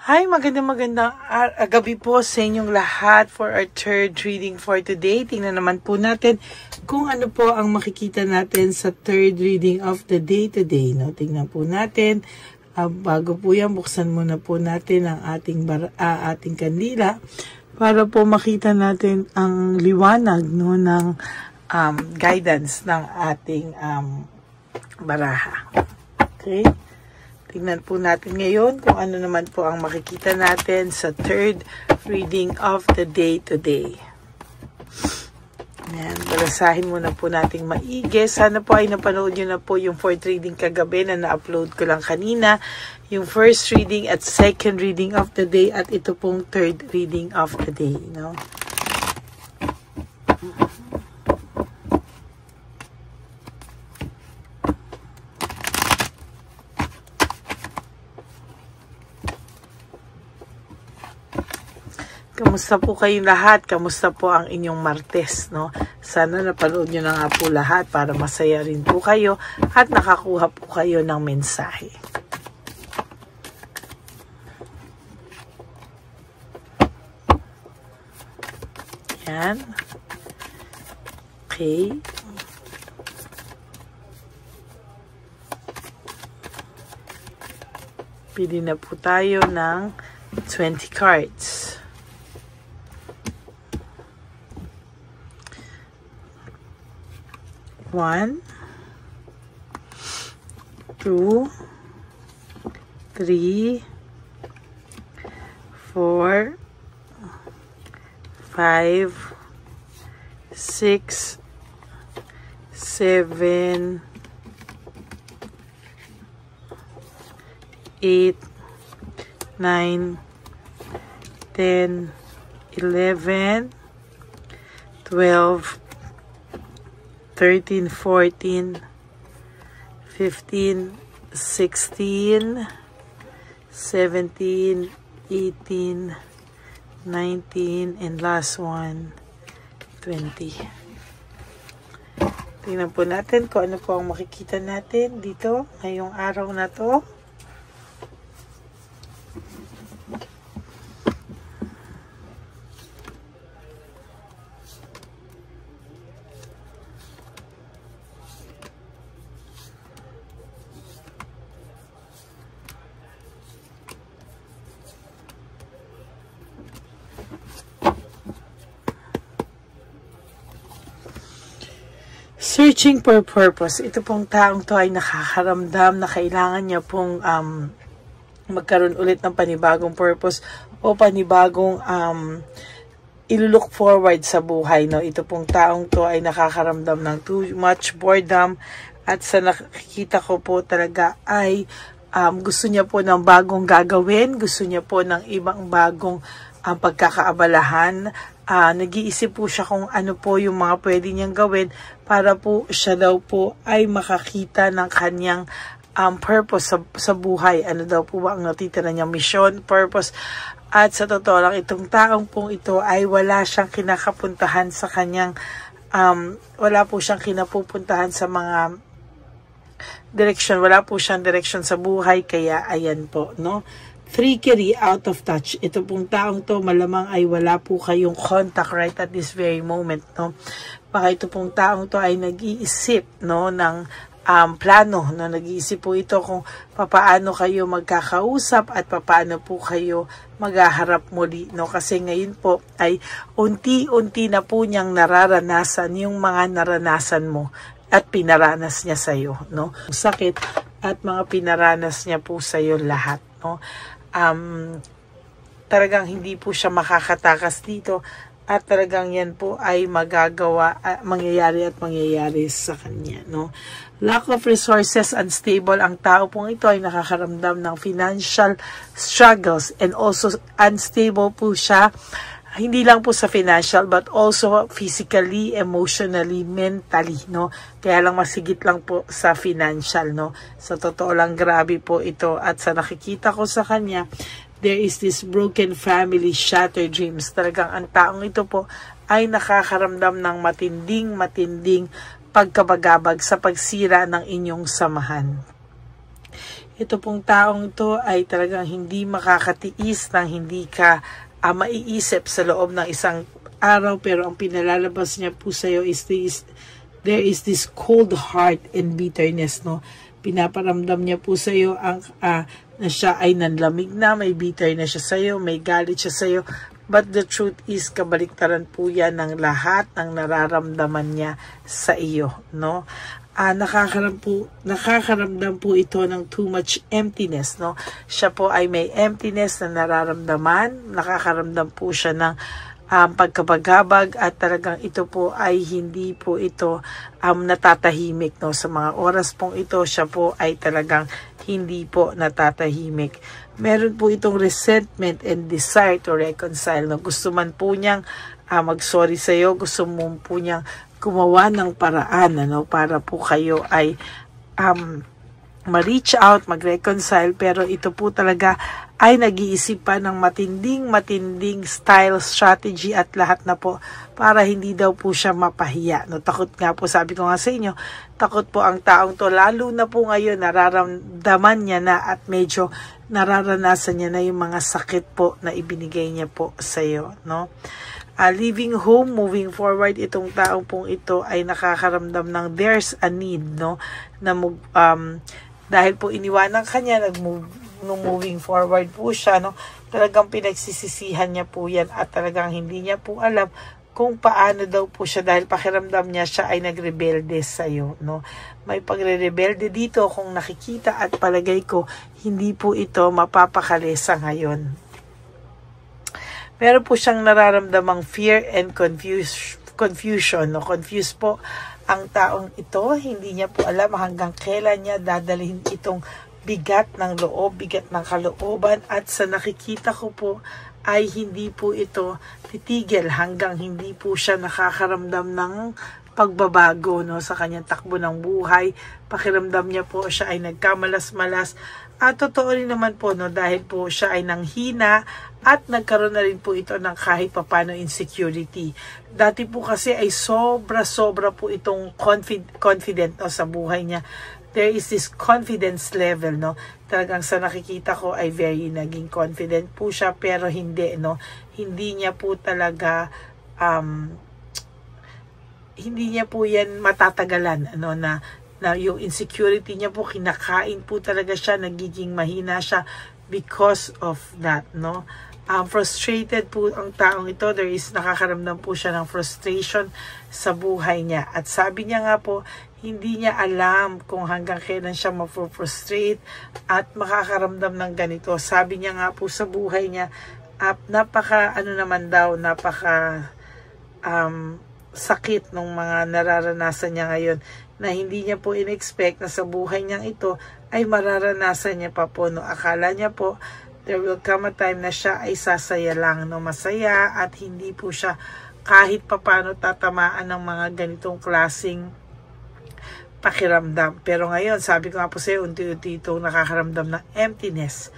Hi, magandang gabi po sa inyong lahat for our third reading for today. Tingnan naman po natin kung ano po ang makikita natin sa third reading of the day today. No? Tingnan po natin. Bago po yan, buksan muna po natin ang ating kandila para po makita natin ang liwanag no, ng guidance ng ating baraha. Okay? Tingnan po natin ngayon kung ano naman po ang makikita natin sa third reading of the day today. Ayan, balasahin muna po natin maigi. Sana po ay napanood nyo na po yung fourth reading kagabi na na-upload ko lang kanina. Yung first reading at second reading of the day at ito pong third reading of the day. No? Kamusta po kayong lahat? Kamusta po ang inyong Martes, no? Sana napanood nyo na nga po lahat para masaya rin po kayo at nakakuha po kayo ng mensahe. Yan. Okay. Pili na po tayo ng 20 cards. 1, 2, 3, 4, 5, 6, 7, 8, 9, 10, 11, 12, 13, 14, 15, 16, 17, 18, 19, and last one, 20. Tingnan po natin kung ano po ang makikita natin dito ngayong araw na to. Searching for purpose. Ito pong taong to ay nakakaramdam na kailangan niya pong magkaroon ulit ng panibagong purpose o panibagong ilulook forward sa buhay. No? Ito pong taong to ay nakakaramdam ng too much boredom at sa nakikita ko po talaga ay gusto niya po ng bagong gagawin, gusto niya po ng ibang bagong pagkakaabalahan. Nag-iisip po siya kung ano po yung mga pwede niyang gawin para po siya daw po ay makakita ng kanyang purpose sa buhay. Ano daw po ba ang natitira niyang mission, purpose. At sa totoo lang, itong taong pong ito ay wala siyang kinakapuntahan sa kanyang, wala po siyang kinapupuntahan sa mga direction. Wala po siyang direction sa buhay. Kaya ayan po, no? Freakery, out of touch. Ito pong taong to malamang ay wala po kayong contact right at this very moment, no? Baka ito pong taong to ay nag-iisip, no, ng plano, no? Nag-iisip po ito kung papaano kayo magkakausap at papaano po kayo maghaharap muli, no? Kasi ngayon po ay unti-unti na po niyang nararanasan yung mga naranasan mo at pinaranas niya sa'yo, no? Sakit at mga pinaranas niya po sa'yo lahat, no? Talagang hindi po siya makakatakas dito at talagang yan po ay mangyayari sa kanya, no? Lack of resources, unstable. Ang tao pong ito ay nakakaramdam ng financial struggles and also unstable po siya. Hindi lang po sa financial but also physically, emotionally, mentally, no? Kaya lang masigit lang po sa financial, no? Sa totoo lang, grabe po ito. At sa nakikita ko sa kanya, there is this broken family, shattered dreams. Talagang ang taong ito po ay nakakaramdam ng matinding pagkabagabag sa pagsira ng inyong samahan. ito pong taong ito ay talagang hindi makakatiis ng hindi ka maiisip sa loob ng isang araw, pero ang pinalalabas niya po sa iyo is there is this cold heart and bitterness, no? Pinaparamdam niya po sa iyo ang na siya ay nanlamig na, may bitter na siya sa iyo, may galit siya sa iyo. But the truth is, kabaliktaran po yan ng lahat ng nararamdaman niya sa iyo, no? Nakakaramdam po ito ng too much emptiness, no? Siya po ay may emptiness na nararamdaman, nakakaramdam po siya ng pagkabagabag, at talagang ito po ay hindi po ito natatahimik, no? Sa mga oras pong ito, siya po ay talagang hindi po natatahimik. Meron po itong resentment and desire to reconcile, no? Gusto man po niyang mag-sorry sa iyo, gusto mo po niyang gumawa ng paraan, ano, para po kayo ay ma-reach out, mag-reconcile, pero ito po talaga ay nag-iisip pa ng matinding style, strategy at lahat na po para hindi daw po siya mapahiya, no? Takot nga po, sabi ko nga sa inyo, takot po ang taong to, lalo na po ngayon nararamdaman niya na at medyo nararanasan niya na yung mga sakit po na ibinigay niya po sa iyo, no? Leaving home, moving forward, itong taong pong ito ay nakakaramdam ng there's a need, no? Na dahil po iniwanan kanya, moving forward po siya, no? Talagang pinagsisisihan niya po yan, at talagang hindi niya po alam kung paano daw po siya, dahil pakiramdam niya siya ay nagrebelde sa iyo, no? May pagre-rebelde dito kung nakikita, at palagay ko hindi po ito mapapakali sa ngayon. Meron po siyang nararamdamang fear and confusion, no? Confused po ang taong ito, hindi niya po alam hanggang kailan niya dadalhin itong bigat ng loob, bigat ng kalooban, at sa nakikita ko po ay hindi po ito titigil hanggang hindi po siya nakakaramdam ng pagbabago, no, sa kanyang takbo ng buhay. Pakiramdam niya po siya ay nagkamalas-malas, at totoo rin naman po, no, dahil po siya ay nanghina at nagkaroon na rin po ito ng kahit papano insecurity. Dati po kasi ay sobra po itong confident, no, sa buhay niya. There is this confidence level, no? Talagang sa nakikita ko ay very naging confident po siya, pero hindi, no? Hindi niya po talaga hindi niya po yan matatagalan, ano, na yung insecurity niya po, kinakain po talaga siya, nagiging mahina siya because of that, no? Frustrated po ang taong ito. There is, nakakaramdam po siya ng frustration sa buhay niya. At sabi niya nga po, hindi niya alam kung hanggang kailan siya ma-frustrate at makakaramdam ng ganito. Sabi niya nga po sa buhay niya, napaka sakit ng mga nararanasan niya ngayon, na hindi niya po in-expect na sa buhay niyang ito ay mararanasan niya pa po, no? Akala niya po there will come a time na siya ay sasaya lang, no? Masaya, at hindi po siya kahit papano tatamaan ng mga ganitong klaseng pakiramdam. Pero ngayon, sabi ko nga po sa'yo, unti-unti itong nakakaramdam ng emptiness,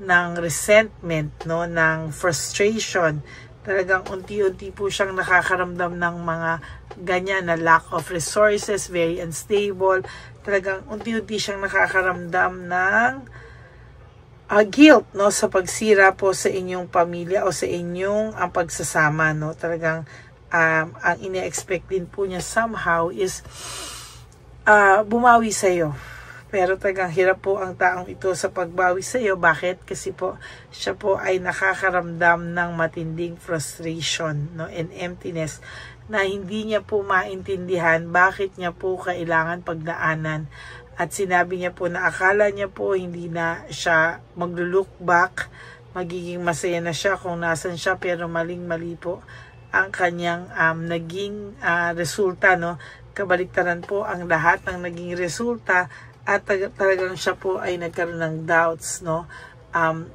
ng resentment, no, ng frustration. Talagang unti-unti po siyang nakakaramdam ng mga ganyan na lack of resources, very unstable. Talagang unti-unti siyang nakakaramdam ng guilt, no, sa pagsira po sa inyong pamilya o sa inyong ang pagsasama, no. Talagang ang ine-expect din po niya somehow is bumawi sa iyo. Pero talagang hirap po ang taong ito sa pagbawi sa iyo. Bakit? Kasi po siya po ay nakakaramdam ng matinding frustration, no, and emptiness, na hindi niya po maintindihan bakit niya po kailangan pagdaanan. At sinabi niya po na akala niya po hindi na siya mag-look back, magiging masaya na siya kung nasan siya, pero maling-mali po ang kanyang naging resulta, no. Kabaliktaran po ang lahat ng naging resulta, at talagang siya po ay nagkaroon ng doubts, no.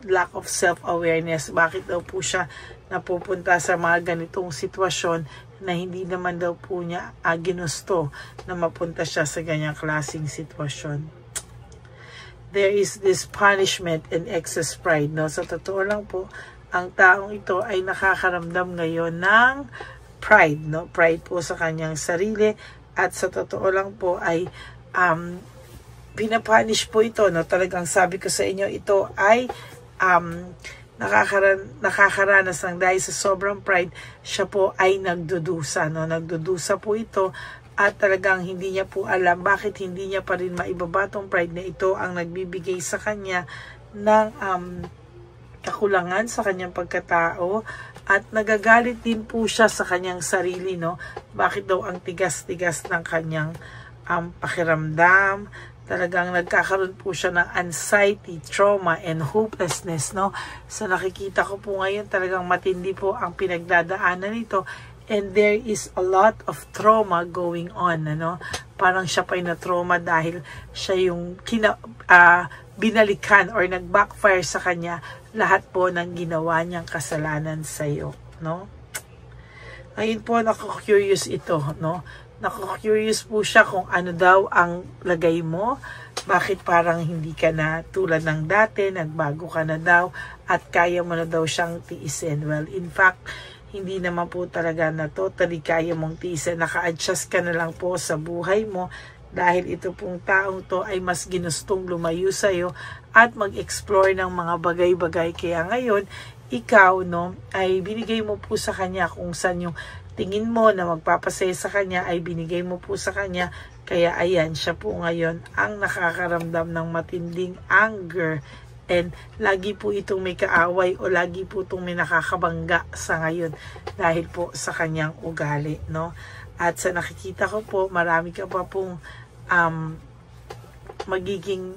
Lack of self-awareness. Bakit daw po siya napupunta sa mga ganitong sitwasyon na hindi naman daw po niya ginusto na mapunta siya sa ganyang klaseng sitwasyon. There is this punishment and excess pride, no. Sa totoo lang po, ang taong ito ay nakakaramdam ngayon ng pride, no. Pride po sa kanyang sarili, at sa totoo lang po ay pinapunish po ito, no? Talagang sabi ko sa inyo, ito ay nakakaranas ng dahil sa sobrang pride, siya po ay nagdudusa, no? Nagdudusa po ito at talagang hindi niya po alam bakit hindi niya pa rin maibaba tong pride na ito ang nagbibigay sa kanya ng kakulangan sa kanyang pagkatao, at nagagalit din po siya sa kanyang sarili, no? Bakit daw ang tigas-tigas ng kanyang pakiramdam? Talagang nagkakaroon po siya ng anxiety, trauma, and hopelessness, no? Sa nakikita ko po ngayon, talagang matindi po ang pinagdadaanan nito, and there is a lot of trauma going on, ano? Parang siya pa na trauma dahil siya yung binalikan or nag-backfire sa kanya lahat po ng ginawa niyang kasalanan sa iyo, no? Ngayon po, nako-curious ito, no? Nako-curious po siya kung ano daw ang lagay mo, bakit parang hindi ka na tulad ng dati, nagbago ka na daw, at kaya mo na daw siyang tiisin. Well, in fact, hindi naman po talaga na totally kaya mong tiisin. Naka-adjust ka na lang po sa buhay mo, dahil ito pong taong to ay mas ginustong lumayo sa'yo at mag-explore ng mga bagay-bagay. Kaya ngayon, ikaw, no, ay binigay mo po sa kanya kung saan yung tingin mo na magpapasaya sa kanya ay binigay mo po sa kanya. Kaya ayan, siya po ngayon ang nakakaramdam ng matinding anger, and lagi po itong may kaaway o lagi po itong may nakakabangga sa ngayon dahil po sa kanyang ugali, no? At sa nakikita ko po, marami ka pa pong magiging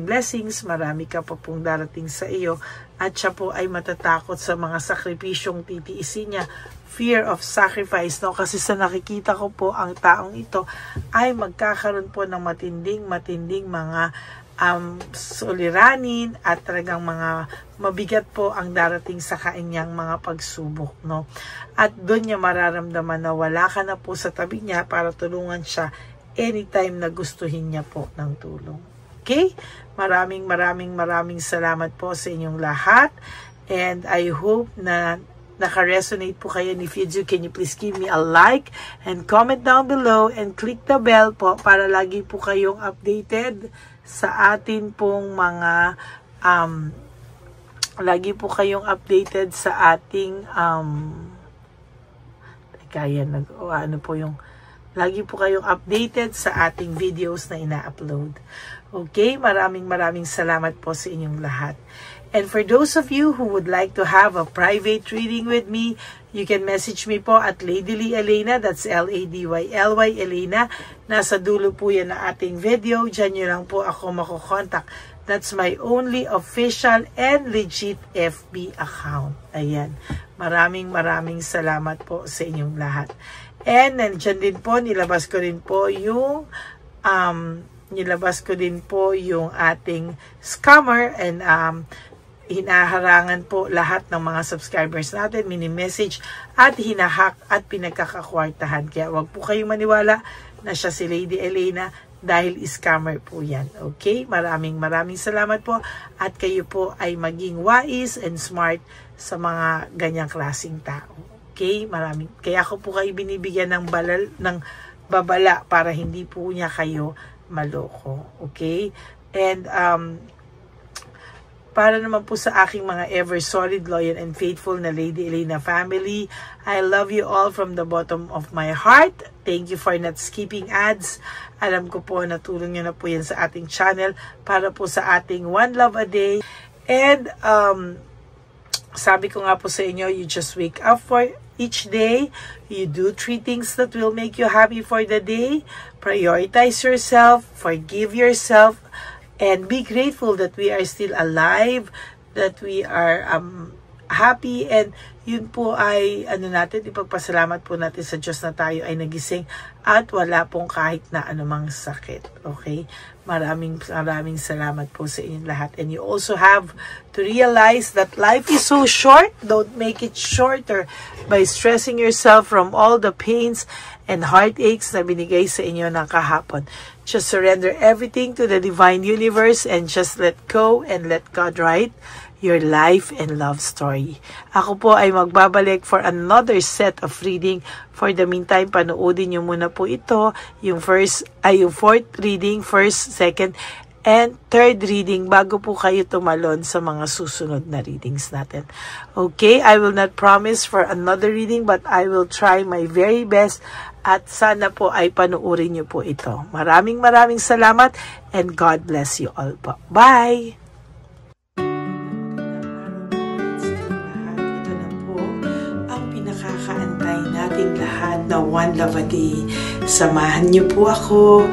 blessings, marami ka pa pong darating sa iyo, at siya po ay matatakot sa mga sakripisyong titiisin niya. Fear of sacrifice, no? Kasi sa nakikita ko po, ang taong ito ay magkakaroon po ng matinding mga suliranin, at talagang mga mabigat po ang darating sa kanyang mga pagsubok, no? At doon niya mararamdaman na wala ka na po sa tabi niya para tulungan siya anytime na gustuhin niya po ng tulong. Okay? Maraming salamat po sa inyong lahat, and I hope na naka-resonate po kayo. If you do, can you please give me a like and comment down below and click the bell po para lagi po kayong updated sa atin pong mga lagi po kayong updated sa ating lagi po kayong updated sa ating videos na ina-upload. Okay? Maraming salamat po sa inyong lahat. And for those of you who would like to have a private reading with me, you can message me po at Ladyly Elena. That's Ladyly Elena. Nasa dulo po yan na ating video. Diyan nyo lang po ako makokontak. That's my only official and legit FB account. Ayan. Maraming salamat po sa inyong lahat. And nandyan din po, nilabas ko din po yung ating scammer, and hinaharangan po lahat ng mga subscribers natin, mini-message at hinahack at pinagkakakwartahan. Kaya wag po kayong maniwala na siya si Lady Elena, dahil scammer po yan. Okay? Maraming salamat po, at kayo po ay maging wise and smart sa mga ganyang klaseng tao. Okay? Kaya ako po kayo binibigyan ng babala para hindi po niya kayo maloko. Okay? And para naman po sa aking mga ever solid, loyal, and faithful na Lady Elena family, I love you all from the bottom of my heart. Thank you for not skipping ads. Alam ko po, natulong nyo na po yan sa ating channel para po sa ating One Love a Day. And sabi ko nga po sa inyo, you just wake up for each day. You do 3 things that will make you happy for the day. Prioritize yourself, forgive yourself, and be grateful that we are still alive, that we are happy, and yun po ay ipagpasalamat po natin sa Diyos na tayo ay nagising at wala pong kahit na anumang sakit. Okay? Maraming salamat po sa inyong lahat. And you also have to realize that life is so short. Don't make it shorter by stressing yourself from all the pains and heartaches na binigay sa inyo ng kahapon. Just surrender everything to the divine universe and just let go and let God write your life and love story. Ako po ay magbabalik for another set of reading. For the meantime, panoodin nyo muna po ito, yung fourth reading, first, second, and third reading bago po kayo tumalon sa mga susunod na readings natin. Okay, I will not promise for another reading but I will try my very best at sana po ay panuorin niyo po ito. Maraming salamat and God bless you all po. Bye! Ito na po ang pinakakaantay nating lahat na One Love a Day. Samahan niyo po ako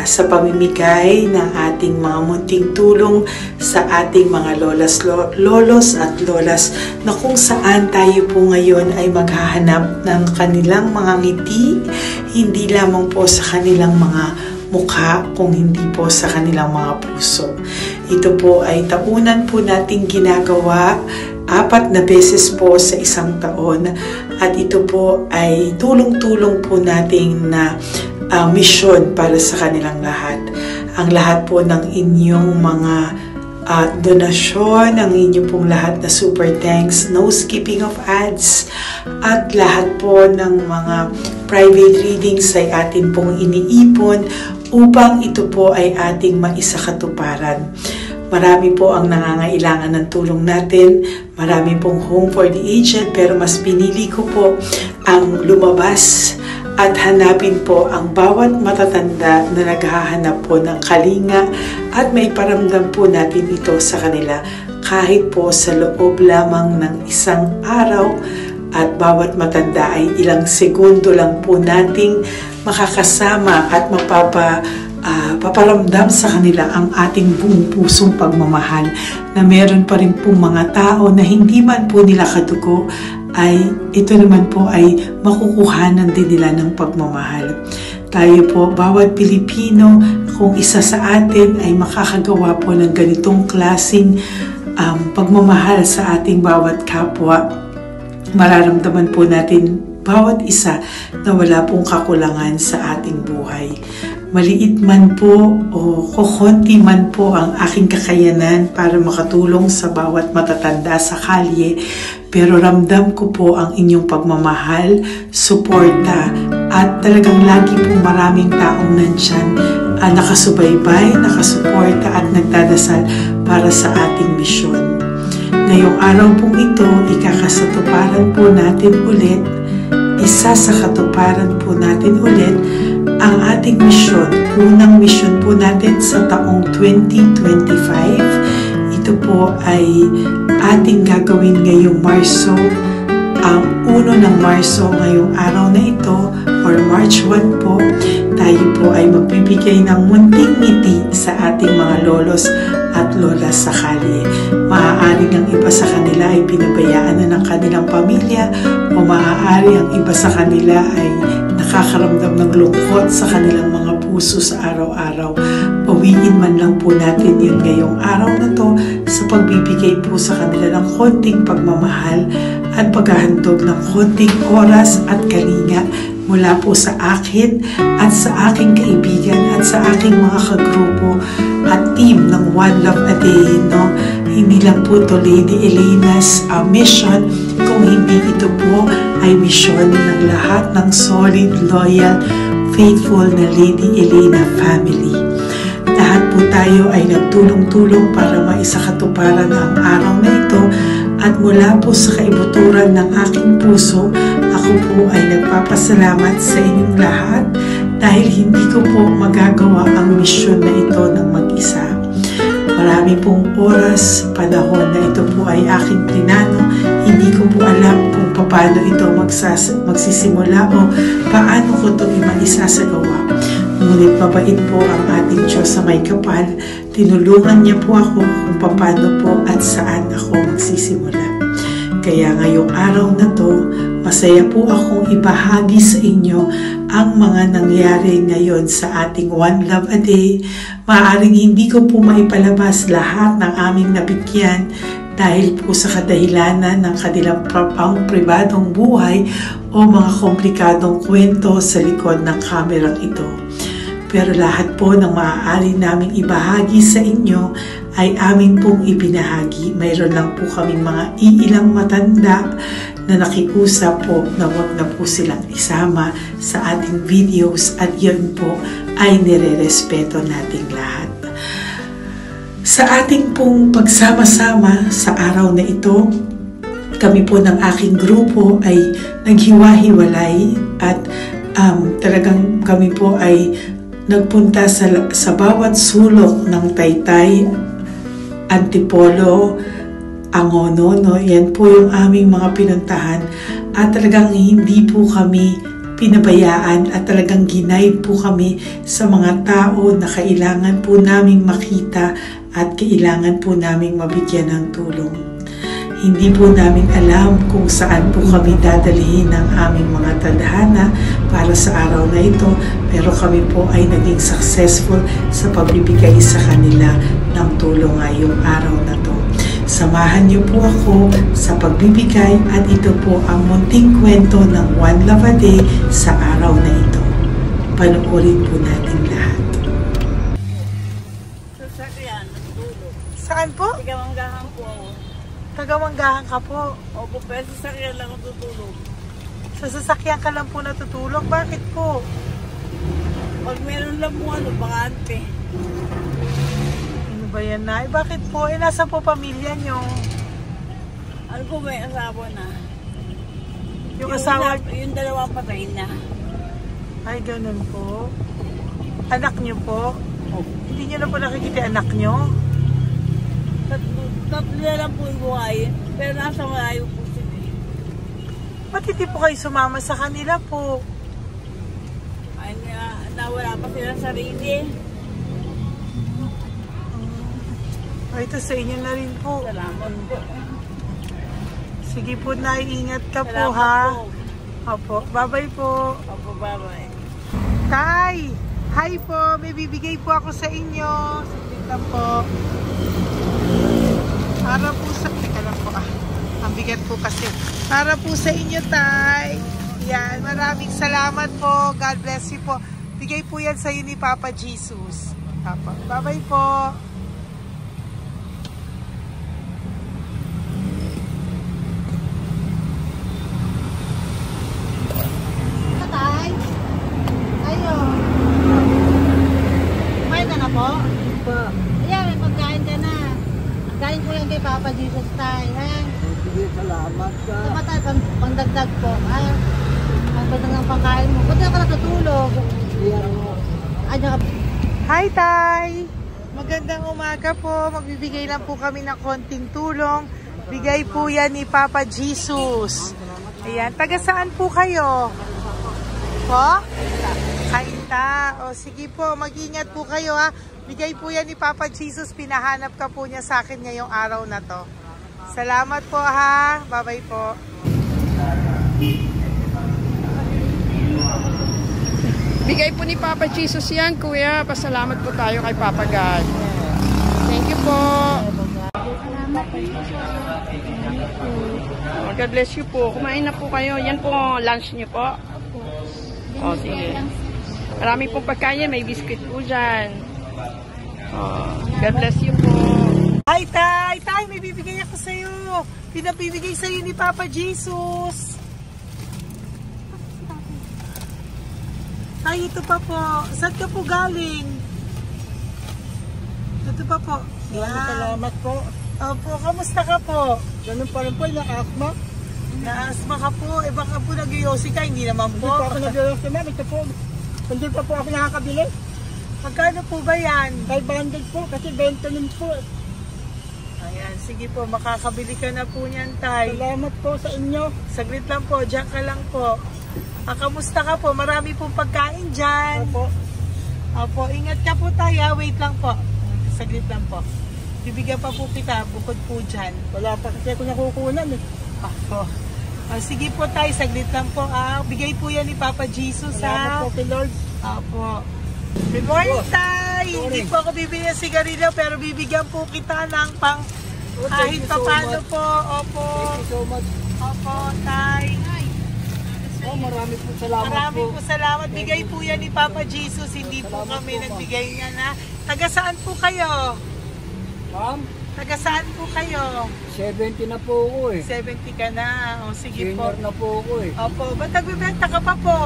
sa pamimigay ng ating mga munting tulong sa ating mga lolos at lolas na kung saan tayo po ngayon ay maghahanap ng kanilang mga ngiti, hindi lamang po sa kanilang mga mukha, kung hindi po sa kanilang mga puso. Ito po ay taunan po nating ginagawa 4 na beses po sa isang taon at ito po ay tulong-tulong po nating na mission para sa kanilang lahat. Ang lahat po ng inyong mga donasyon, ang inyong pong lahat na super thanks, no skipping of ads, at lahat po ng mga private readings ay atin pong iniipon upang ito po ay ating maisakatuparan. Marami po ang nangangailangan ng tulong natin. Marami pong home for the aged, pero mas pinili ko po ang lumabas at hanapin po ang bawat matatanda na naghahanap po ng kalinga at may paramdam po natin ito sa kanila kahit po sa loob lamang ng isang araw at bawat matanda ay ilang segundo lang po nating makakasama at paparamdam sa kanila ang ating buong pusong pagmamahal na meron pa rin pong mga tao na hindi man po nila kadugo ay ito naman po ay makukuhanan din nila ng pagmamahal. Tayo po, bawat Pilipino, kung isa sa atin ay makakagawa po ng ganitong klaseng pagmamahal sa ating bawat kapwa, mararamdaman po natin bawat isa na wala pong kakulangan sa ating buhay. Maliit man po o kukunti man po ang aking kakayanan para makatulong sa bawat matatanda sa kalye, pero ramdam ko po ang inyong pagmamahal, suporta, at talagang lagi po maraming taong nandyan nakasubaybay, nakasuporta at nagdadasal para sa ating misyon. Ngayong araw pong ito, ikakasatuparan po natin ulit, isasakatuparan po natin ulit ang ating misyon. Unang misyon po natin sa taong 2025. Ito po ay ating gagawin ngayong Marso, ang 1 ng Marso ngayong araw na ito, or March 1 po, tayo po ay magbibigay ng munting ngiti sa ating mga lolos at lolas sa kalye. Maaari ang iba sa kanila ay pinabayaan na ng kanilang pamilya o maaari ang iba sa kanila ay nakakaramdam ng lungkot sa kanilang mga puso sa araw-araw. Pawiin man lang po natin yun ngayong araw na to sa pagbibigay po sa kanila ng konting pagmamahal at paghahandog ng konting oras at kalinga mula po sa akin at sa aking kaibigan at sa aking mga kagrupo at team ng One Love a Day. No? Hindi lang po ito Lady Elena's mission, kung hindi ito po ay mission ng lahat ng solid, loyal, faithful na Lady Elena family. Lahat po tayo ay nagtulong-tulong para maisakatuparan ang araw na ito at mula po sa kaibuturan ng aking puso, ako po ay nagpapasalamat sa inyong lahat dahil hindi ko po magagawa ang misyon na ito ng mag-isa. Marami pong oras, panahon na ito po ay aking plinano. Hindi ko po alam kung paano ito magsisimula o paano ko ito maisasagawa. Ngunit mabait po ang ating Diyos sa may kapal. Tinulungan niya po ako kung paano po at saan ako magsisimula. Kaya ngayong araw na to, masaya po akong ibahagi sa inyo ang mga nangyari ngayon sa ating One Love a Day. Maaaring hindi ko po maipalabas lahat ng aming nabigyan dahil po sa kadahilanan ng kanilang pribadong buhay o mga komplikadong kwento sa likod ng kamerang ito. pero lahat po ng maaari naming ibahagi sa inyo ay amin pong ibinahagi. Mayroon lang po kaming mga iilang matanda na nakiusap po na wag na po silang isama sa ating videos at yun po ay nire-respeto nating lahat. Sa ating pong pagsama-sama sa araw na ito, kami po ng aking grupo ay naghiwa-hiwalay at talagang kami po ay nagpunta sa bawat sulok ng Taytay, Antipolo, Angono, no? Yan po yung aming mga pinuntahan at talagang hindi po kami pinabayaan at talagang ginaid po kami sa mga tao na kailangan po naming makita at kailangan po naming mabigyan ng tulong. Hindi po namin alam kung saan po kami dadalhin ng aming mga tadhana para sa araw na ito, pero kami po ay naging successful sa pagbibigay sa kanila ng tulong ngayong araw na to. Samahan niyo po ako sa pagbibigay at ito po ang munting kwento ng One Love a Day sa araw na ito. Panoorin po natin lahat. Saan po? Tagamanggahan po ako. Tagamanggahan ka po. Opo, pero sa sasakyan lang ako tutulog. Sa sasakyan ka lang po natutulog? Bakit po? Pag meron lang po bakante. Ano ba yan, Nay? Bakit po? Nasa po pamilya nyo? Ano po, may asawa na. Yung asawa? Yung dalawa patay na. Ay, ganun po. Anak nyo po? Opo. Hindi nyo na po nakikita anak nyo? Tatlo na lang po yung buhay. Pero nasa malayo po sila. Ba't hindi po kayo sumama sa kanila po? Ay, nawala pa sila sa sarili. Ay, ito sa inyo na rin po. Salamat po. Sige po, Nay. Ingat ka po, Salamat ha? po. Opo. Bye-bye po. Opo, bye-bye. Tay! Hi po! May bibigay po ako sa inyo. Saglit lang po. Para po sa... Teka lang po, ang bigat po kasi. Para po sa inyo, Tay. Yan. Maraming salamat po. God bless you po. Bigay po yan sa iyo ni Papa Jesus. Bye-bye po. Tay? Ayo. Kumain ka na po? Po. Ayan, may pagkain ka na. Kain ko yan kay Papa Jesus, Tay. Ha? Sige, salamat ka. Tamatay, pangdagdag po. Ha? Ang ganda ng pagkain mo. Ba't ka natutulog? Hi, Tay! Magandang umaga po. Magbibigay lang po kami ng konting tulong. Bigay po yan ni Papa Jesus. Ayan. Taga saan po kayo? Po? Kainta. O sige po, mag-ingat po kayo, ha. Bigay po yan ni Papa Jesus. Pinahanap ka po niya sa akin ngayong araw na to. Salamat po, ha. Bye-bye po. Bigay po ni Papa Jesus yan, Kuya. Pasalamat po tayo kay Papa God. Thank you po. Oh, God bless you po. Kumain na po kayo. Yan po, lunch niyo po. Oh, sige. Marami pong pagkain. May biscuit po dyan. Oh, God bless you po. Hi, Tay! Tay, may bibigay ako sa'yo. Pinabibigay sa'yo ni Papa Jesus. Ay, ito pa po. Saan ka po galing? Ito pa po. Yan. Salamat po. Opo, kamusta ka po? Ganun pa rin po, na-asma. Na-asma ka po. Eh, baka po nag-yosi ka. Hindi naman Hindi po. po ako nag-iosya, ma'am. Ito po. Hindi pa po ako nakakabili. Magkano po ba yan? 500 po, kasi 20 nun po. Ayan, sige po. Makakabili ka na po niyan, Tay. Salamat po sa inyo. Saglit lang po. Diyan ka lang po. Kamusta ka po? Marami pong pagkain dyan. Opo. Opo, ingat ka po tayo. Wait lang po. Saglit lang po. Bibigyan pa po kita bukod po dyan. Wala pa kasi ako nakukunan eh. Opo. Sige po tayo, saglit lang po. Bigay po yan ni Papa Jesus, Salamat po kay Lord. Opo. Good morning, Tay! Hindi po ako bibili ng sigarilyo pero bibigyan po kita ng pang kahit pa paano po. Opo. Thank you so much. Opo, Tay. Oh, marami po salamat Maraming po. po salamat. Bigay po yan ni Papa Jesus. Hindi po kami nagbigay niya na. Taga saan po kayo? Ma'am, Taga saan po kayo? 70 na po ako eh. 70 ka na. O sige po. Senior na po ako eh. Opo. Ba't nagbibenta ka pa po?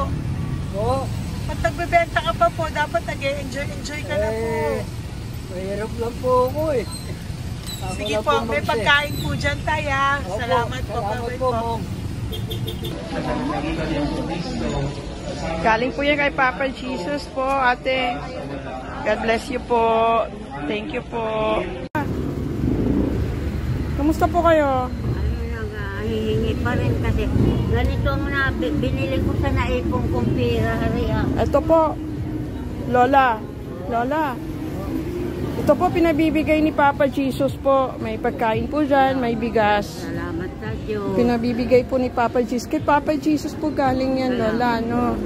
Oo. Ba't nagbibenta ka pa po? Dapat nag-enjoy ka na po. Mahirap lang po ako eh. Ako Sige lang po. May mag-share. pagkain po dyan tayo. Opo, Salamat po. salamat Bye-bye po, po. ma'am. Galing po yan kay Papa Jesus po, ate. God bless you po. Thank you po. Kamusta po kayo? Hihingi pa rin kasi ganito na binili ko sa naipong kong pira. Ito po, Lola. Lola. Ito po pinabibigay ni Papa Jesus po. May pagkain po dyan, may bigas. Salamat sa Diyos. Pinabibigay po ni Papa Jesus. Kay Papa Jesus po galing yan, Lola, no?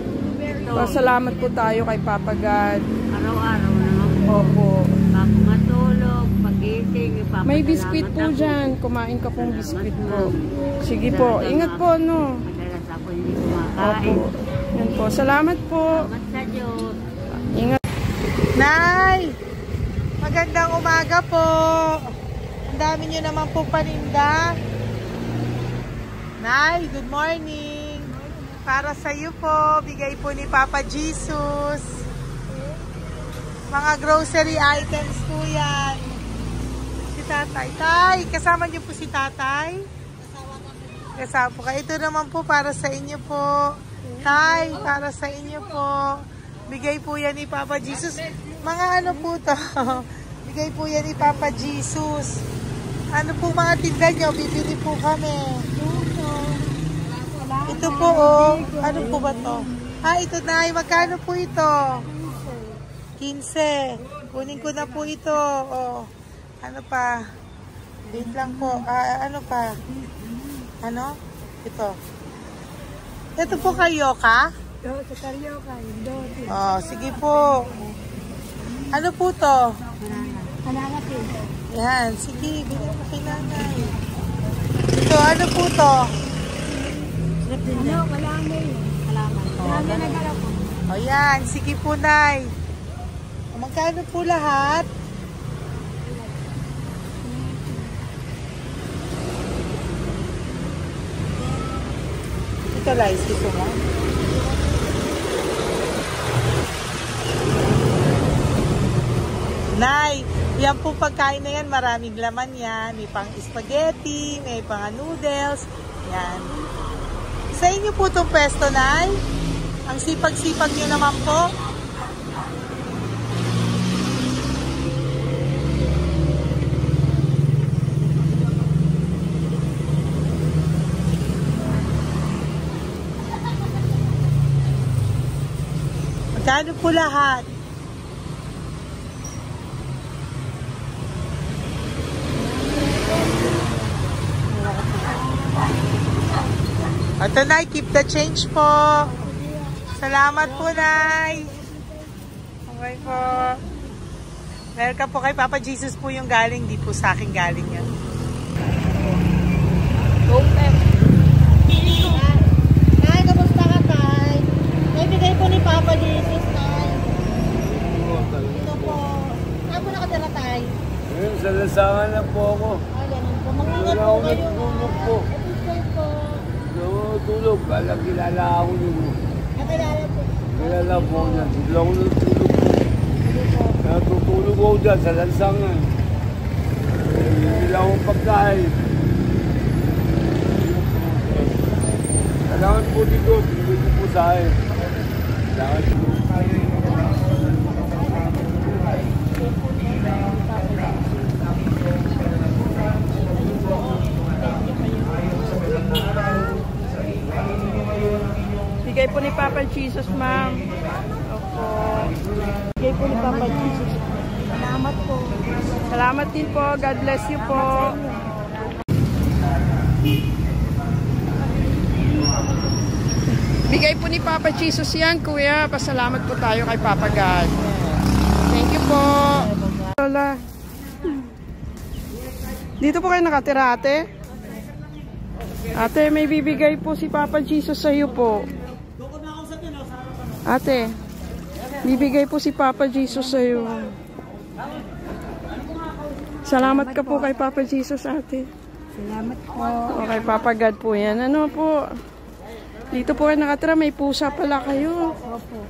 Salamat po tayo kay Papa God. Araw-araw naman po. Opo. Bago matulog, pag-ising, May biskwit po dyan. Kumain ka pong biskwit po. Sige po. Ingat po, no? Madalas ako hindi kumakain. Opo. Yan po. Salamat po. Salamat sa Diyos. Ingat. Nay! Magandang umaga po. Ang dami nyo naman po paninda. Nay, good morning. Para sa iyo po, bigay po ni Papa Jesus. Mga grocery items po yan. Si Tatay. Tay, kasama niyo po si Tatay? Kasama po kayo. Ito naman po para sa inyo po. Tay, para sa inyo po. Bigay po yan ni Papa Jesus. Mga ano po to? Bigay po yan ni Papa Jesus. Ano po mga tinda nyo? Bibili po kami. Ito po oh. Ano po ba to? Ito na. Magkano po ito? 15. Kunin ko na po ito. Oh. Ano pa? Wait lang po. Ano pa? Ano? Ito. Ito po kayo ka? Sa Carioca, yung Oh, sige po. Ano po to? Hananap eh. Yan, sige, bigyan mo kay nanay. Ito, ano po to? Ano, wala na yun. Salamat. Marami na gala po. O yan, sige po, nay. O, magkano po lahat? Ito, Lice, gusto mo? Nay, yan po pagkain na yan, maraming laman yan. May pang spaghetti, may pang noodles. Yan. Sa inyo po itong pwesto, Nay? Ang sipag-sipag nyo naman po. Magkano po lahat? Ito, Nay, keep the change po. Salamat po, Nay. Okay po. Welcome po kay Papa Jesus po yung galing. Di po sa akin galing yan. Nay, kamusta ka, Tay? Naibigay po ni Papa Jesus, Tay. Ito po. Saan po nakatira, Tay? Ngayon, sa lasangan na po ako. Ganun po. Mag-ingat Wala po akong kayo. natulog po. Ito po. Tulog. Kala kilala ako nyo. Nakilala po. Kilala po niya. Hindi ako natulog po. Natutulog ako dyan sa lansangan. Hindi lang akong pagkain. Kailangan po dito. Dito po sa akin. Kailangan po. Bigay po ni Papa Jesus, ma'am. Opo. Bigay po ni Papa Jesus. Salamat po. Salamat din po. God bless you po. Bigay po ni Papa Jesus yan, kuya. Pasalamat po tayo kay Papa God. Thank you po. Lola. Dito po kayo nakatira, ate? Ate, may bibigay po si Papa Jesus sa iyo po. Ate, bibigay po si Papa Jesus sa'yo. Salamat ka po kay Papa Jesus, ate. Salamat po. Okay, Papa God po yan. Ano po? Dito po kayo nakatira, may pusa pala kayo. Opo.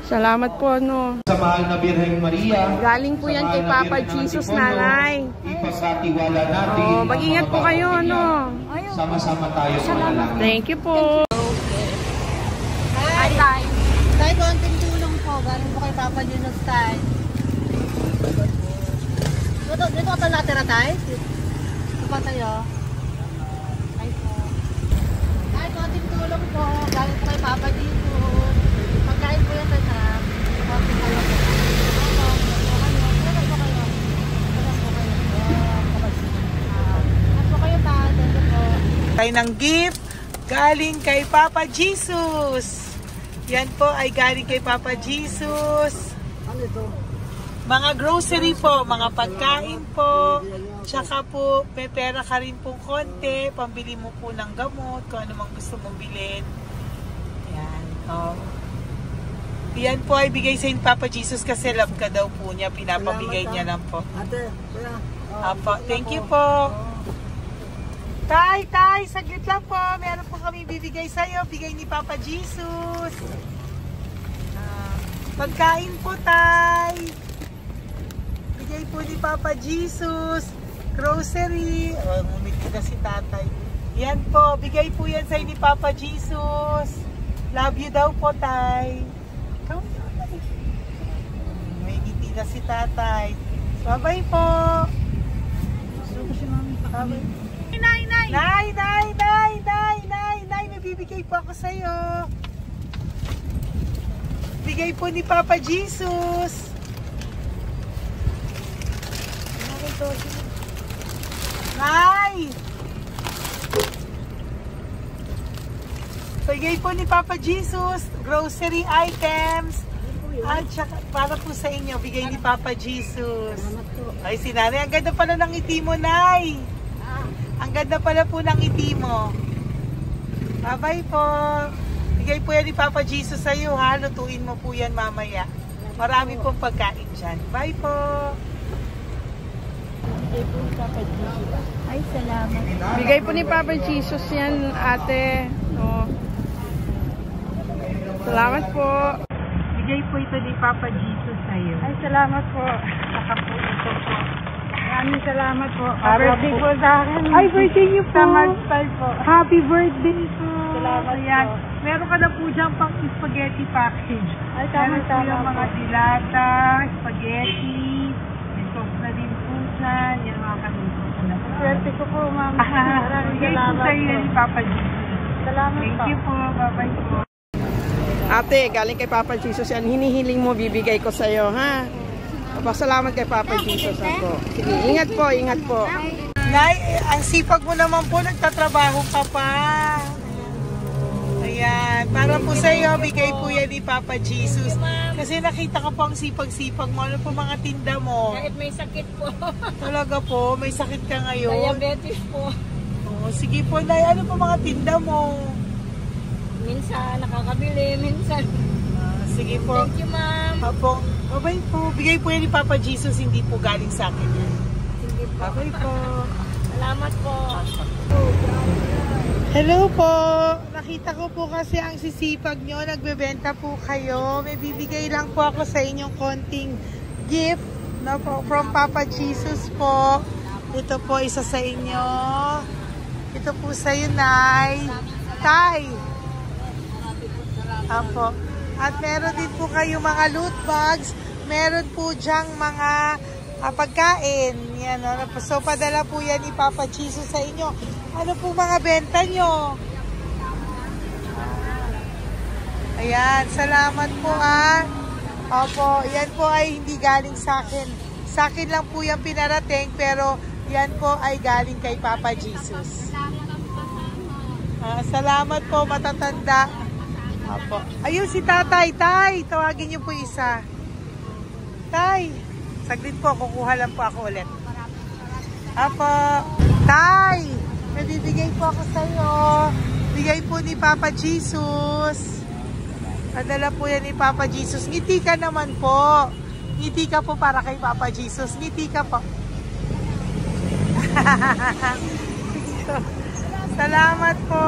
Salamat po, ano. Sa mahal na Birheng Maria. Galing po yan kay Papa Jesus, nanay. Ipagkatiwala natin. Oh, mag-ingat po kayo, ano. Sama-sama tayo sa manalangin. Thank you po. Hi, Tay. Tay, konting tulong po. Galing po kay Papa Jesus, Tay. Dito ka pala natira, Tay? Ito pa tayo. Ay po. Tay, konting tulong po. Galing po kay Papa Jesus. Pagkain po yan, Tay, sa konting tulong po. Tayo ng gift galing kay Papa Jesus. Yan po ay galing kay Papa Jesus. Ano ito? Mga grocery po, mga pagkain po. Tsaka po, may pera ka rin pong konti. Pambili mo po ng gamot, kung ano mang gusto mong bilhin. Yan. Oh. Yan po ay bigay sa Papa Jesus kasi love ka daw po niya. Pinapabigay niya lang po. Ate, kuya. Apo, thank you po. Tay, saglit lang po. Meron po kami bibigay sa'yo. Bigay ni Papa Jesus. Pagkain po, Tay. Bigay po ni Papa Jesus. Grocery. Oh, ngumiti na si Tatay. Yan po. Bigay po yan sa'yo ni Papa Jesus. Love you daw po, Tay. May ngiti na si Tatay. Bye-bye po. Bye-bye. Nay, may bibigay po ako sa'yo. Bigay po ni Papa Jesus. Nay! Bigay po ni Papa Jesus. Grocery items. At saka, para po sa inyo, bigay ni Papa Jesus. Ay, si Nanay, ang ganda pala ng ngiti mo, Nay. Ang ganda pala po ng ngiti mo. Bye-bye po. Bigay po yan ni Papa Jesus sa iyo, ha? Lutuin mo po yan mamaya. Marami pong pagkain dyan. Bye po. Ay, salamat. Bigay po ni Papa Jesus yan, ate. No. Salamat po. Bigay po ito ni Papa Jesus sa iyo. Ay, salamat po. Saka po ito po. Maraming salamat po. Birthday po sa akin. Ay, birthday niyo po. Po. Happy birthday po. Salamat Ayan. po. Meron ka na po dyan pang spaghetti package. Ay, Meron po tama-tama yung mga po. dilata, spaghetti, may sauce na din po dyan. Yan mga kaluto ko na po. Swerte ko po, ma'am. Maraming Bigay po salamat sa iyo po. ni Papa Jesus. Salamat Thank po. you po. Bye-bye po. Ate, galing kay Papa Jesus yan. Hinihiling mo, bibigay ko sa'yo, ha? Pasalamat kay Papa Jesus ako. Sige, ingat po, ingat po. Nay, ang sipag mo naman po, nagtatrabaho ka pa. Ayan, para po sa iyo, bigay po yan ni Papa Jesus. Kasi nakita ko po ang sipag-sipag mo. Ano po mga tinda mo? Kahit may sakit po. Talaga po, may sakit ka ngayon. Diabetes po. Oh, sige po, Nay, ano po mga tinda mo? Minsan nakakabili, minsan. Sige po. Thank you, ma'am. Apo, bye po. Bigay po yan ni Papa Jesus, hindi po galing sa akin yan. Sige po. Bye po. Salamat po. Hello po. Nakita ko po kasi ang sisipag nyo. Nagbebenta po kayo. May bibigay lang po ako sa inyong konting gift na po, from Papa Jesus po. Ito po isa sa inyo. Ito po sa iyo, Nay. Tay. Apo. At meron din po kayo mga loot bags. Meron po dyang mga pagkain. Yan, so, padala po yan ni Papa Jesus sa inyo. Ano po mga benta nyo? Ayan, salamat po Opo, yan po ay hindi galing sa akin. Sa akin lang po yan pinarating, pero yan po ay galing kay Papa Jesus. Salamat po, matatanda. Opo. Ayun si Tatay. Tay, tawagin niyo po isa. Tay, saglit po, kukuha lang po ako ulit. Opo. Tay, may bibigay po ako sa iyo. Bigay po ni Papa Jesus. Padala po yan ni Papa Jesus. Ngiti ka naman po. Ngiti ka po para kay Papa Jesus. Ngiti ka po. Salamat po.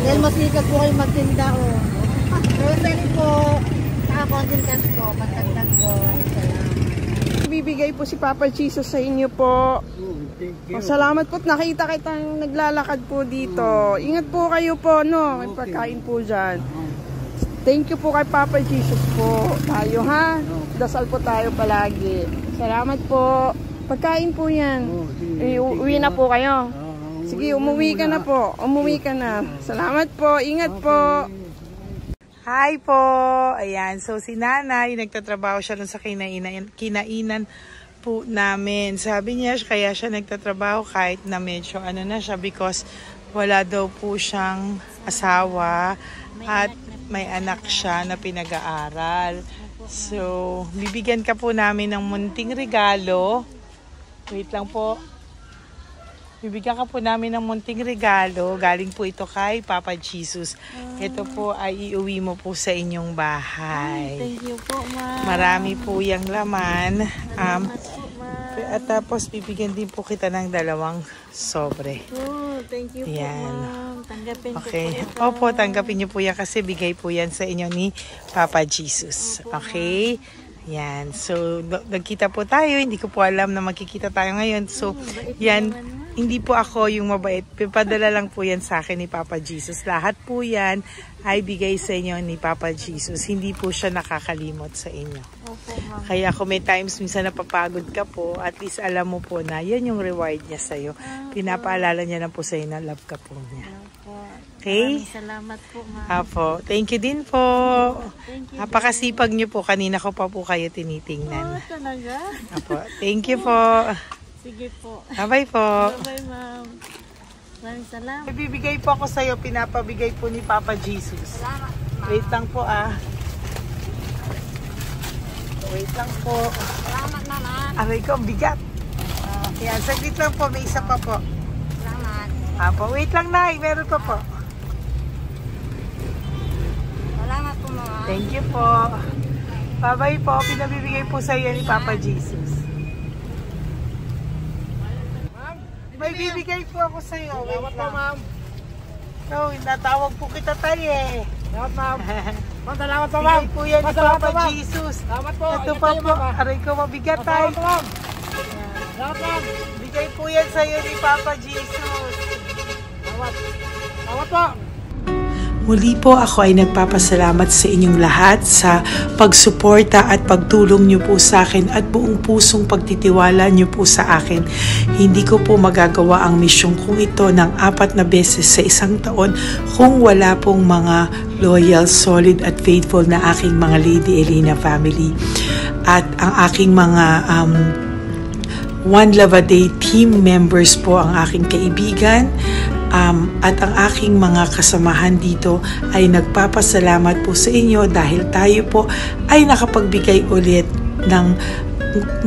Dahil masikat po kayo magtinda o. Rosary po, nakakontin cash po, pagtagdag po. Bibigay po si Papa Jesus sa inyo po. Salamat po, nakita kitang naglalakad po dito. Ingat po kayo po, no? May pagkain po dyan. Thank you po kay Papa Jesus po. Tayo ha? Dasal po tayo palagi. Salamat po. Pagkain po yan. Uwi na po kayo. Sige, umuwi ka na po. Umuwi ka na. Salamat po. Ingat po. Hi po. Ayan. So, si nanay, nagtatrabaho siya dun sa kinainan po namin. Sabi niya, kaya siya nagtatrabaho kahit na medyo ano na siya because wala daw po siyang asawa at may anak siya na pinag-aaral. So, bibigyan ka po namin ng munting regalo. Wait lang po. Bibigyan ka po namin ng munting regalo. Galing po ito kay Papa Jesus. Ito po ay iuwi mo po sa inyong bahay. Thank you po, ma'am. Marami po yung laman. At tapos bibigyan din po kita ng 2 sobre. Oh, thank you po, ma'am. Tanggapin okay. po po. Opo, tanggapin niyo po yan kasi bigay po yan sa inyo ni Papa Jesus. Okay? Yan. So, nagkita po tayo. Hindi ko po alam na magkikita tayo ngayon. So, yan. Hindi po ako yung mabait. Padala lang po yan sa akin ni Papa Jesus. Lahat po yan ay bigay sa inyo ni Papa Jesus. Hindi po siya nakakalimot sa inyo. Kaya kung may times minsan napapagod ka po, at least alam mo po na yan yung reward niya sa'yo. Pinapaalala niya na po sa'yo na love ka po niya. Okay? Maraming salamat po, ma'am. Apo. Thank you din po. Napakasipag niyo po. Kanina ko pa po kayo tinitingnan. Talaga? Apo. Thank you po. Sige po. Bye-bye po. Bye-bye, ma'am. Maraming salamat. Bibigay po ako sa'yo. Pinapabigay po ni Papa Jesus. Salamat, ma'am. Wait lang po Wait lang po. Salamat, ma'am. Aray ko, ang bigat. Yan, saglit lang po. May isa pa po. Salamat. Apo, wait lang na. Meron pa po. Salamat po, ma'am. Thank you po. Bye-bye po. Pinabibigay po sa'yo ni Papa Jesus. May bibigay po ako sa'yo. Salamat po, ma'am. No, natawag po kita tayo eh. Salamat, ma'am. Ma'am, salamat po, ma'am. Bigay po yan ni Papa Jesus. Salamat po. Ito pa po. Aray ko, mabigat tayo. Salamat po, ma'am. Salamat, ma'am. Bigay po yan sa'yo ni Papa Jesus. Salamat. Salamat po. Muli po ako ay nagpapasalamat sa inyong lahat sa pagsuporta at pagtulong niyo po sa akin at buong pusong pagtitiwala niyo po sa akin. Hindi ko po magagawa ang misyong kong ito ng 4 na beses sa isang taon kung wala pong mga loyal, solid at faithful na aking mga Lady Elena family. At ang aking mga One Love a Day team members po, ang aking kaibigan, at ang aking mga kasamahan dito ay nagpapasalamat po sa inyo dahil tayo po ay nakapagbigay ulit ng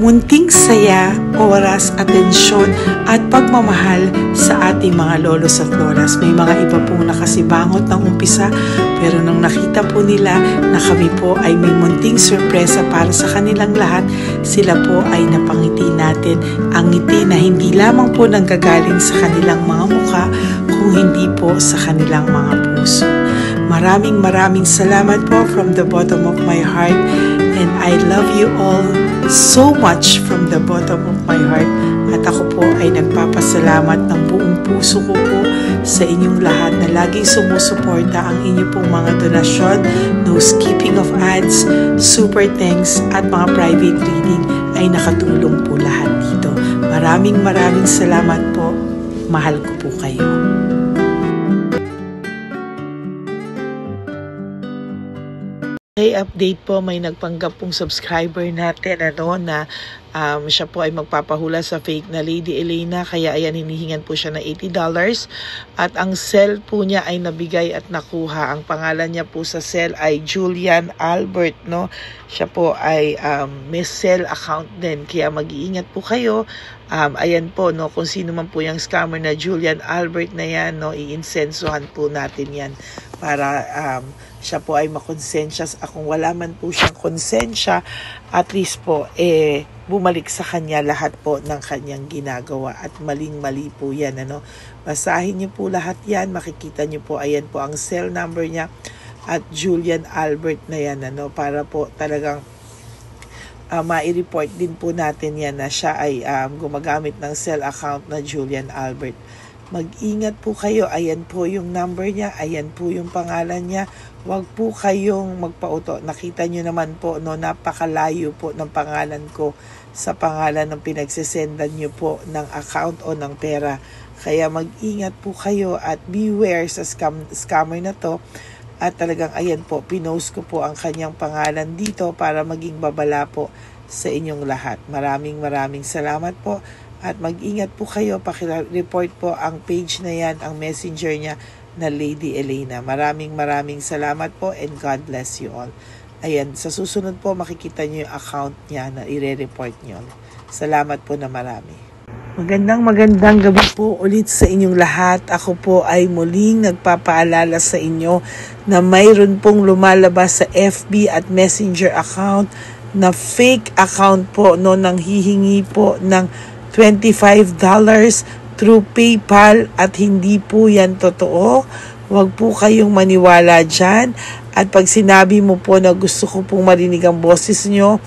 munting saya, oras, atensyon at pagmamahal sa ating mga lolos at lolas. May mga iba pong nakasibangot ng umpisa pero nung nakita po nila na kami po ay may munting sorpresa para sa kanilang lahat, sila po ay napangiti natin. Ang ngiti na hindi lamang po nanggagaling sa kanilang mga mukha kung hindi po sa kanilang mga puso. Maraming salamat po from the bottom of my heart, and I love you all so much from the bottom of my heart. At ako po ay nagpapasalamat ng buong puso ko po sa inyong lahat na laging sumusuporta. Ang inyo pong mga donasyon, no skipping of ads, super thanks at mga private reading ay nakatulong po lahat dito. Maraming salamat po. Mahal ko po kayo. Okay, update po, may nagpanggap pong subscriber natin na siya po ay magpapahula sa fake na Lady Elena, kaya ayan, hinihingan po siya ng $80 at ang cell po niya ay nabigay at nakuha. Ang pangalan niya po sa cell ay Julian Albert, no? Siya po ay may cell account din, kaya mag-iingat po kayo. Ayan po, no, kung sino man po yung scammer na Julian Albert na yan, no, iinsensuhan po natin yan para siya po ay makonsensya. Kung wala man po siyang konsensya, at least po bumalik sa kanya lahat po ng kanyang ginagawa, at maling-mali po yan, ano. Basahin niyo po lahat yan, makikita niyo po, ayan po ang cell number niya at Julian Albert na yan, ano, para po talagang ma-report din po natin yan na siya ay gumagamit ng cell account na Julian Albert. Mag-ingat po kayo. Ayan po yung number niya. Ayan po yung pangalan niya. Huwag po kayong magpauto. Nakita nyo naman po, no, napakalayo po ng pangalan ko sa pangalan ng pinagsisendan nyo po ng account o ng pera. Kaya mag-ingat po kayo at beware sa scammer na to. At talagang ayan po, pinost ko po ang kanyang pangalan dito para maging babala po sa inyong lahat. Maraming salamat po. At mag-ingat po kayo, pakireport po ang page na yan, ang messenger niya na Lady Elena. Maraming salamat po and God bless you all. Ayan, sa susunod po makikita niyo yung account niya na i-report niyo. Salamat po na marami. Magandang gabi po ulit sa inyong lahat. Ako po ay muling nagpapaalala sa inyo na mayroon pong lumalabas sa FB at Messenger account na fake account po, no, nang hihingi po ng $25 through PayPal at hindi po yan totoo. Huwag po kayong maniwala dyan. At pag sinabi mo po na gusto ko pong marinig ang boses nyo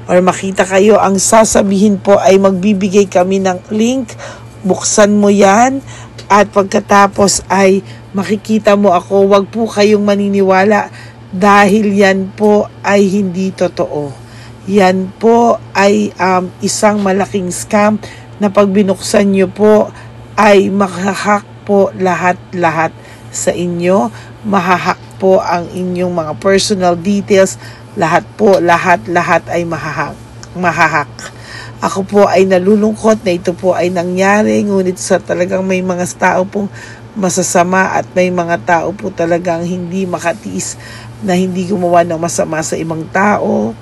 or makita kayo, ang sasabihin po ay magbibigay kami ng link. Buksan mo yan at pagkatapos ay makikita mo ako. Huwag po kayong maniniwala dahil yan po ay hindi totoo. Yan po ay isang malaking scam na pag binuksan nyo po ay mahahack po lahat sa inyo. Mahahack po ang inyong mga personal details. Lahat ay mahahack. Ako po ay nalulungkot na ito po ay nangyari, ngunit sa talagang may mga tao pong masasama at may mga tao po talagang hindi makatiis na hindi gumawa ng masama sa ibang tao.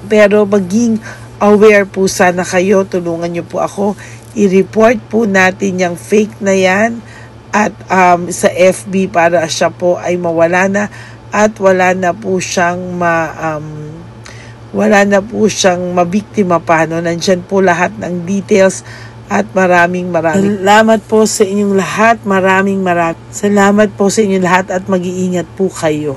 Pero maging aware po sana kayo, tulungan nyo po ako, i-report po natin yung fake na yan at sa FB para siya po ay mawala na at wala na po siyang mabiktima pa, no? Nandyan po lahat ng details at maraming salamat po sa inyong lahat. Maraming salamat po sa inyong lahat at mag-iingat po kayo.